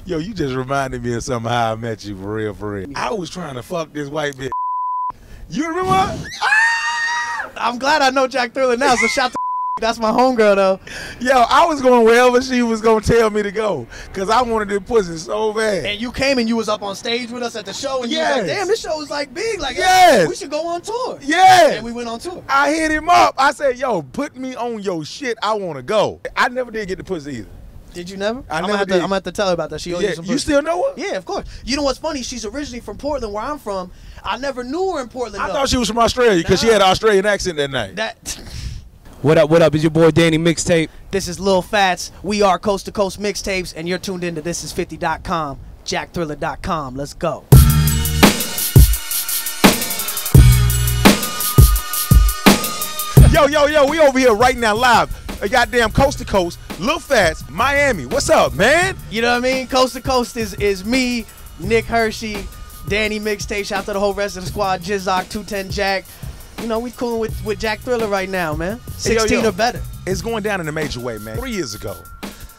Yo, you just reminded me of something how I met you, for real, for real. I was trying to fuck this white bitch. You remember? I'm glad I know Jack Thriller now, so shout to that's my homegirl though. Yo, I was going wherever she was gonna tell me to go, cause I wanted this pussy so bad. And you came and you was up on stage with us at the show, and you was like, damn, this show is like big, like we should go on tour. Yeah. And we went on tour. I hit him up. I said, yo, put me on your shit. I wanna go. I never did get the pussy either. Did you never? I'm gonna have to tell her about that. She owes you some pussy. You still know her? Yeah, of course. You know what's funny? She's originally from Portland, where I'm from. I never knew her in Portland. I thought she was from Australia because she had an Australian accent that night. What up, what up? It's your boy Danny Mixtape. This is Lil Fats. We are Coast to Coast Mixtapes, and you're tuned into thisis50.com, jackthriller.com. Let's go. Yo, we over here right now live. A goddamn Coast to Coast, Lil Fats, Miami. What's up, man? You know what I mean? Coast to Coast is me, Nick Hershey, Danny Mixtape. Shout out to the whole rest of the squad, Jizzok, 210 Jack. You know, we cooling with Jack Thriller right now, man. 16 or better. It's going down in a major way, man. 3 years ago,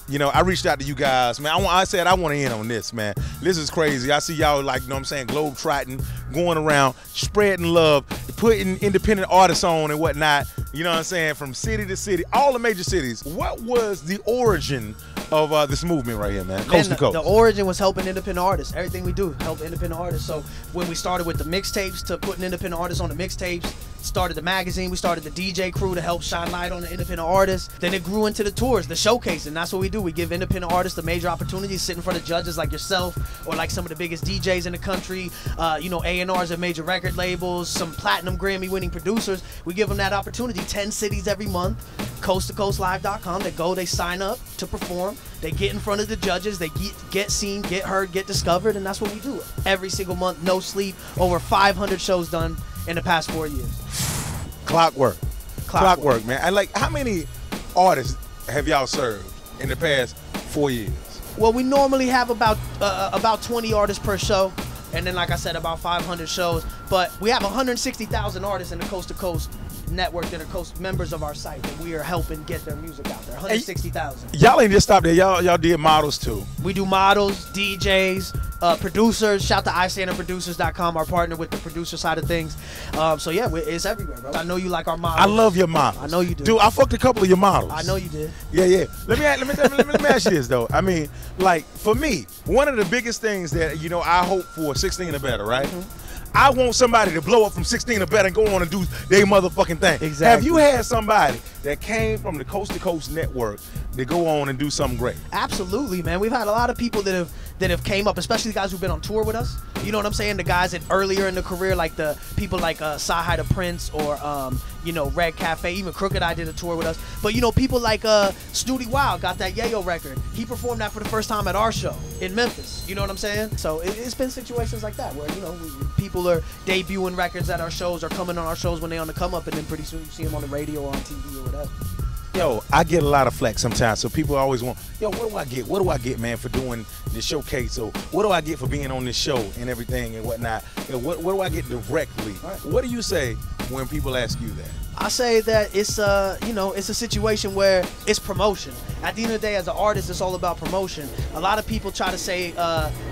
you know, I reached out to you guys, man. I said I want to in on this, man. This is crazy. I see y'all, like, you know what I'm saying, globe trotting, going around, spreading love, putting independent artists on and whatnot. You know what I'm saying? From city to city, all the major cities. What was the origin of this movement right here, man? Coast to Coast. The origin was helping independent artists. Everything we do, help independent artists. So when we started with the mixtapes to putting independent artists on the mixtapes, started the magazine, we started the DJ crew to help shine light on the independent artists. Then it grew into the tours, the showcasing. That's what we do. We give independent artists the major opportunities, sit in front of judges like yourself or like some of the biggest DJs in the country, you know, A&Rs at major record labels, some platinum Grammy winning producers. We give them that opportunity. 10 cities every month, coasttocoastlive.com. They go, they sign up to perform. They get in front of the judges, they get seen, get heard, get discovered, and that's what we do. Every single month, no sleep, over 500 shows done in the past 4 years. Clockwork, man. And like, how many artists have y'all served in the past 4 years? Well, we normally have about 20 artists per show, and then, like I said, about 500 shows. But we have 160,000 artists in the Coast to Coast network that are members of our site that we are helping get their music out there. 160,000. Y'all ain't just stopped there. Y'all did models too. We do models, DJs, producers. Shout to iStandUpProducers.com, our partner with the producer side of things. So yeah, it's everywhere, bro. I know you like our models. I love your models. I know you do. Dude, I fucked a couple of your models. I know you did. Yeah. Let me ask you this though. I mean, like, for me, one of the biggest things that, you know, I hope for 16 or better, right? I want somebody to blow up from 16 or better and go on and do their motherfucking thing. Exactly. Have you had somebody that came from the Coast to Coast network to go on and do something great? Absolutely, man. We've had a lot of people that have came up, especially the guys who've been on tour with us. You know what I'm saying? The guys that earlier in the career, like the people like Sci-Hi the Prince or you know, Red Cafe, even Crooked Eye did a tour with us. But you know, people like Snooty Wild got that Yayo record. He performed that for the first time at our show in Memphis. You know what I'm saying? So it's been situations like that where, you know, people are debuting records at our shows or coming on our shows when they on the come up, and then pretty soon you see them on the radio or on TV or whatever. Yo, I get a lot of flack sometimes, so people always want, yo, what do I get? What do I get, man, for doing this showcase? So what do I get for being on this show and everything and whatnot? You know, what do I get directly? Right. What do you say when people ask you that? I say that it's you know, it's a situation where it's promotion. At the end of the day, as an artist, it's all about promotion. A lot of people try to say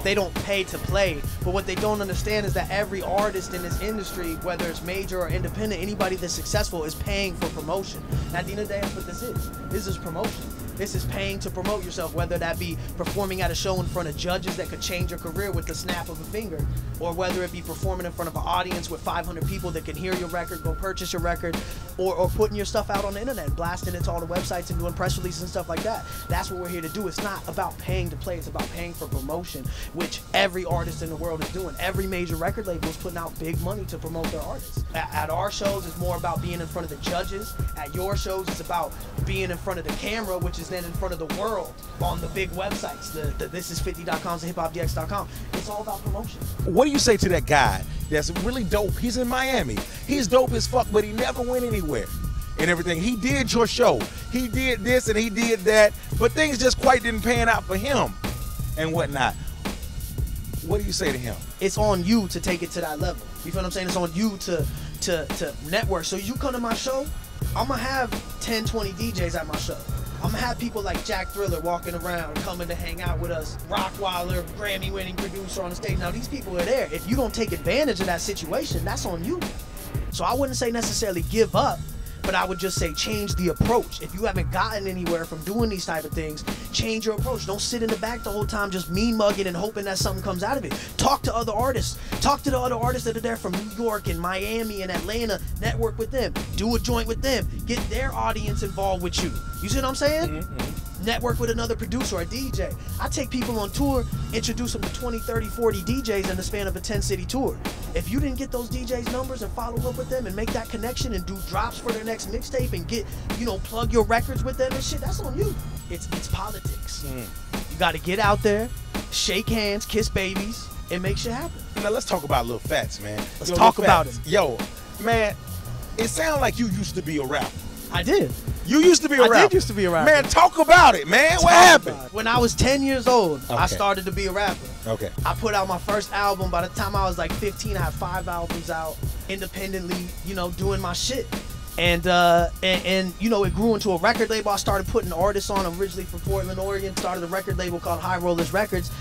they don't pay to play, but what they don't understand is that every artist in this industry, whether it's major or independent, anybody that's successful is paying for promotion. And at the end of the day, that's what this is. This is promotion. This is paying to promote yourself, whether that be performing at a show in front of judges that could change your career with the snap of a finger, or whether it be performing in front of an audience with 500 people that can hear your record, go purchase your record, or putting your stuff out on the internet, blasting it to all the websites and doing press releases and stuff like that. That's what we're here to do. It's not about paying to play, it's about paying for promotion, which every artist in the world is doing. Every major record label is putting out big money to promote their artists. At our shows, it's more about being in front of the judges. At your shows, it's about being in front of the camera, which is then in front of the world on the big websites, the thisis50.coms and hiphopdx.com. It's all about promotion. What do you say to that guy that's really dope? He's in Miami. He's dope as fuck, but he never went anywhere and everything. He did your show. He did this and he did that, but things just quite didn't pan out for him and whatnot. What do you say to him? It's on you to take it to that level. You feel what I'm saying? It's on you to network. So you come to my show, I'm gonna have 10, 20 DJs at my show. I'm gonna have people like Jack Thriller walking around, coming to hang out with us. Rockweiler, Grammy-winning producer on the stage. Now these people are there. If you don't take advantage of that situation, that's on you. So I wouldn't say necessarily give up, but I would just say change the approach. If you haven't gotten anywhere from doing these type of things, change your approach. Don't sit in the back the whole time just mean mugging and hoping that something comes out of it. Talk to other artists. Talk to the other artists that are there from New York and Miami and Atlanta. Network with them. Do a joint with them. Get their audience involved with you. You see what I'm saying? Mm-hmm. Network with another producer or a DJ. I take people on tour, introduce them to 20, 30, 40 DJs in the span of a 10-city tour. If you didn't get those DJs' numbers and follow up with them and make that connection and do drops for their next mixtape and get, you know, plug your records with them and shit, that's on you. It's politics. You got to get out there, shake hands, kiss babies, and make shit happen. Now let's talk about Lil Fats, man. Let's talk about him. Yo, man, it sounds like you used to be a rapper. I did. You used to be a rapper. I did used to be a rapper. Man, talk about it, man. What happened? When I was 10 years old, I started to be a rapper. Okay. I put out my first album. By the time I was like 15, I had 5 albums out independently, you know, doing my shit. And you know, it grew into a record label. I started putting artists on. I'm originally from Portland, Oregon. Started a record label called High Rollers Records.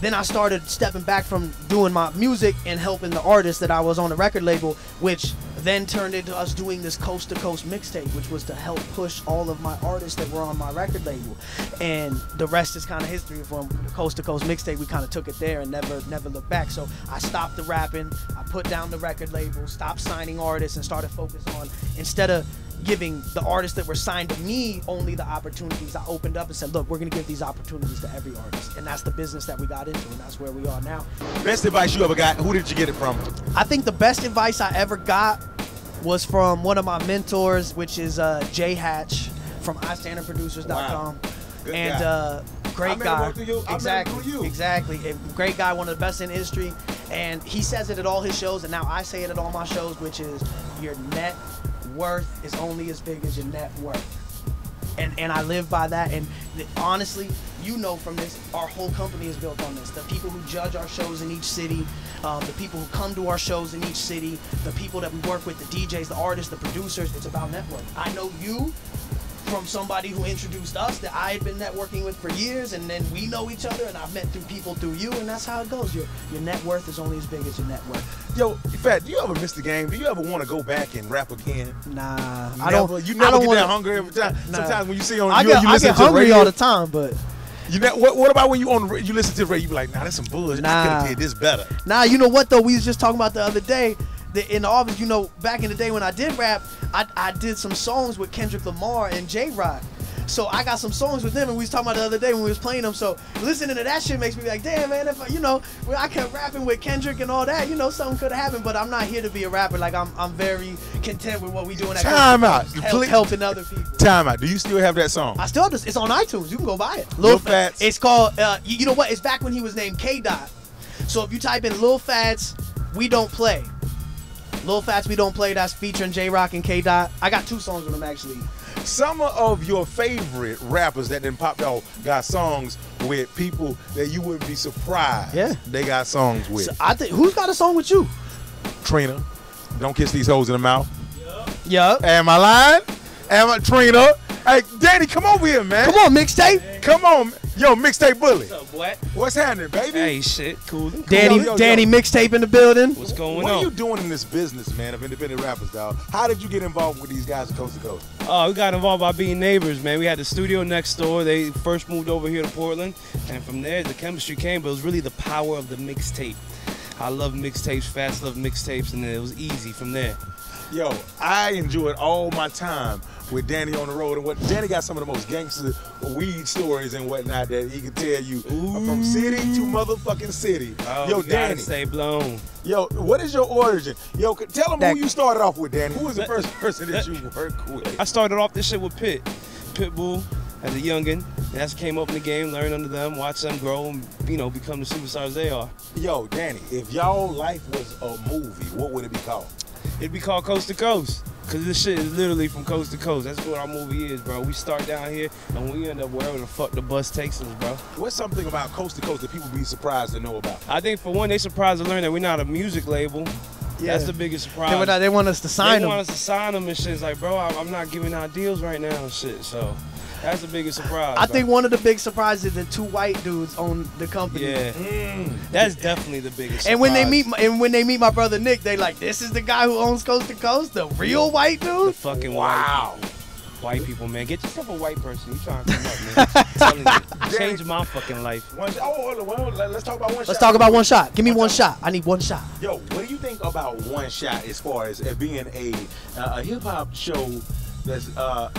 Then I started stepping back from doing my music and helping the artists that I was on the record label, which then turned into us doing this Coast to Coast mixtape, which was to help push all of my artists that were on my record label. And the rest is kind of history. From the Coast to Coast mixtape, we kind of took it there and never looked back. So I stopped the rapping, I put down the record label, stopped signing artists, and started focusing on, instead of giving the artists that were signed to me only the opportunities, I opened up and said, look, we're gonna give these opportunities to every artist. And that's the business that we got into, and that's where we are now. Best advice you ever got, who did you get it from? I think the best advice I ever got was from one of my mentors, which is Jay Hatch from iStandardProducers.com. Wow. Good and guy. Great guy. Exactly. Exactly. A great guy, one of the best in the industry. And he says it at all his shows, and now I say it at all my shows, which is your net worth is only as big as your net worth. And I live by that. And honestly, you know from this, our whole company is built on this. The people who judge our shows in each city, the people who come to our shows in each city, the people that we work with, the DJs, the artists, the producers, it's about network. I know you from somebody who introduced us that I had been networking with for years, and then we know each other, and I've met through people through you, and that's how it goes. Your net worth is only as big as your net worth. Yo, Fat, do you ever miss the game? Do you ever want to go back and rap again? Nah, I don't. You never get that hungry every time. Nah. Sometimes when you see on, I you get listen to hungry radio all the time, but what about when you listen to the radio? You be like, nah, that's some bullshit. I could have did this better. Nah, you know what though? We was just talking about the other day. In the office, you know, back in the day when I did rap, I did some songs with Kendrick Lamar and J-Rock. So I got some songs with them, and we was talking about the other day when we was playing them. So listening to that shit makes me like, damn, man, if you know, when I kept rapping with Kendrick and all that, you know, something could have happened. But I'm not here to be a rapper. Like I'm very content with what we do. Time out. Helping other people. Time out. Do you still have that song? I still have this. It's on iTunes. You can go buy it. Lil Fats. It's called. You know what? It's back when he was named K Dot. So if you type in Lil Fats, We Don't Play. Lil Fats, We Don't Play. That's featuring J-Rock and K Dot. I got 2 songs with him actually. Some of your favorite rappers that then popped out got songs with people that you wouldn't be surprised. Yeah, they got songs with. So I think who's got a song with you? Trina, Don't Kiss These Hoes in the Mouth. Yup. Am I lying? Trina? Hey, Danny, come over here, man. Come on, mixtape. Come on, yo, mixtape bully. What's up, what? What's happening, baby? Hey, shit, cool. Danny Mixtape in the building. What's going on? What are you doing in this business, man, of independent rappers, dog? How did you get involved with these guys at Coast to Coast? Oh, we got involved by being neighbors, man. We had the studio next door. They first moved over here to Portland, and from there the chemistry came. But it was really the power of the mixtape. I love mixtapes, Fats love mixtapes, and it was easy from there. Yo, I enjoyed all my time with Danny on the road, and what Danny got some of the most gangster weed stories and whatnot that he can tell you from city to motherfucking city. Oh, yo, Danny, stay blown. Yo, what is your origin? Yo, tell them who you started off with, Danny. Who was the first person that you worked with? I started off this shit with Pitbull as a youngin'. And that's came up in the game, learned under them, watch them grow, and you know, become the superstars they are. Yo, Danny, if y'all life was a movie, what would it be called? It'd be called Coast to Coast. Cause this shit is literally from coast to coast. That's what our movie is, bro. We start down here and we end up wherever the fuck the bus takes us, bro. What's something about Coast to Coast that people be surprised to know about? I think for one, they surprised to learn that we're not a music label. Yeah. That's the biggest surprise. They want us to sign them. They want us to sign them and shit. It's like, bro, I'm not giving out deals right now and shit. So That's the biggest surprise. I think one of the big surprises is that 2 white dudes own the company. Yeah, that's definitely the biggest. And surprise. when they meet my brother Nick, they like, this is the guy who owns Coast to Coast, the real white the dude. fucking white people, man. Get yourself a white person. You trying to come up, man? I'm telling you, change my fucking life. Let's talk about one shot. Let's talk about one shot. Give me one shot. I need one shot. Yo, what do you think about one shot as far as it being a hip hop show that's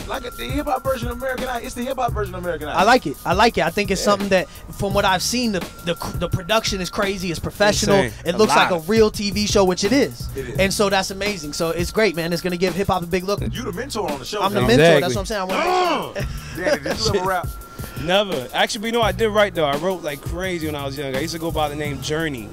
like the hip hop version of American Idol? It's the hip hop version of American Idol. I like it. I like it. I think it's something that, from what I've seen, the production is crazy. It's professional. Insane. It looks like a Alive. real TV show, which it is. It is. And so that's amazing. So it's great, man. It's gonna give hip hop a big look. You the mentor on the show. I'm the man. mentor. Exactly. That's what I'm saying. I want to Danny, did you ever rap? Never. Actually, you know, I did write though. I wrote like crazy when I was young. I used to go by the name Journey.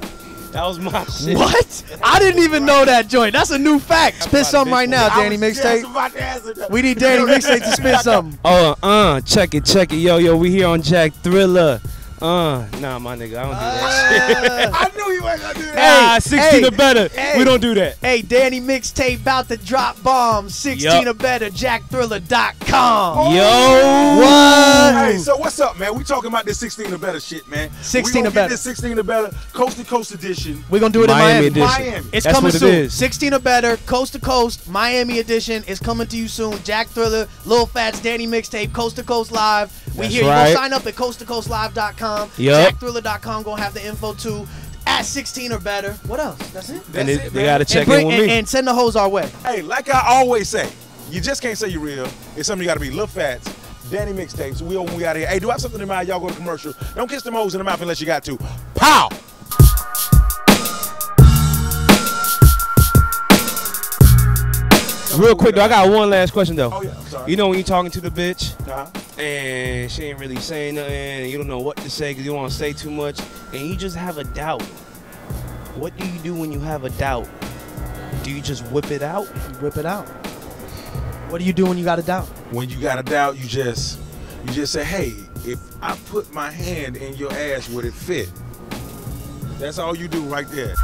That was my shit. What? I didn't even know that joint. That's a new fact. Spit something right now, Danny Mixtape. We need Danny Mixtape to spit something. Oh, check it. Yo, we here on Jack Thriller. Nah, my nigga, I don't do that shit. I knew you weren't gonna do that. Nah, 16 or better. hey. We don't do that. Hey, Danny Mixtape about to drop bombs. 16 or better. JackThriller.com. Yo. What? Hey, so what's up, man? We talking about this 16 or better shit, man. 16 we or better. Get this 16 or better, coast to coast edition. We're going to do it Miami in Miami. edition. Miami. It's That's coming what it soon. is. 16 or better, coast to coast, Miami edition is coming to you soon. Jack Thriller, Lil Fats, Danny Mixtape, Coast to Coast Live. We That's here. You right. go sign up at coasttocoastlive.com. Yup. JackThriller.com gonna have the info too. At 16 or better. What else? That's it. And That's it, they man. gotta check and, in with me. and send the hoes our way. Hey, like I always say, you just can't say you're real. It's something you gotta be. Lil Fats, Danny Mixtapes. We out here. Hey, do I have something in mind? Y'all go to commercial. Don't kiss them hoes in the mouth unless you got to. Pow! Real quick though, I got one last question though. Oh yeah, I'm sorry. You know when you're talking to the bitch Uh-huh. and she ain't really saying nothing and you don't know what to say because you don't want to say too much and you just have a doubt. What do you do when you have a doubt? Do you just whip it out? You whip it out. What do you do when you got a doubt? When you got a doubt, you just say, hey, if I put my hand in your ass, would it fit? That's all you do right there.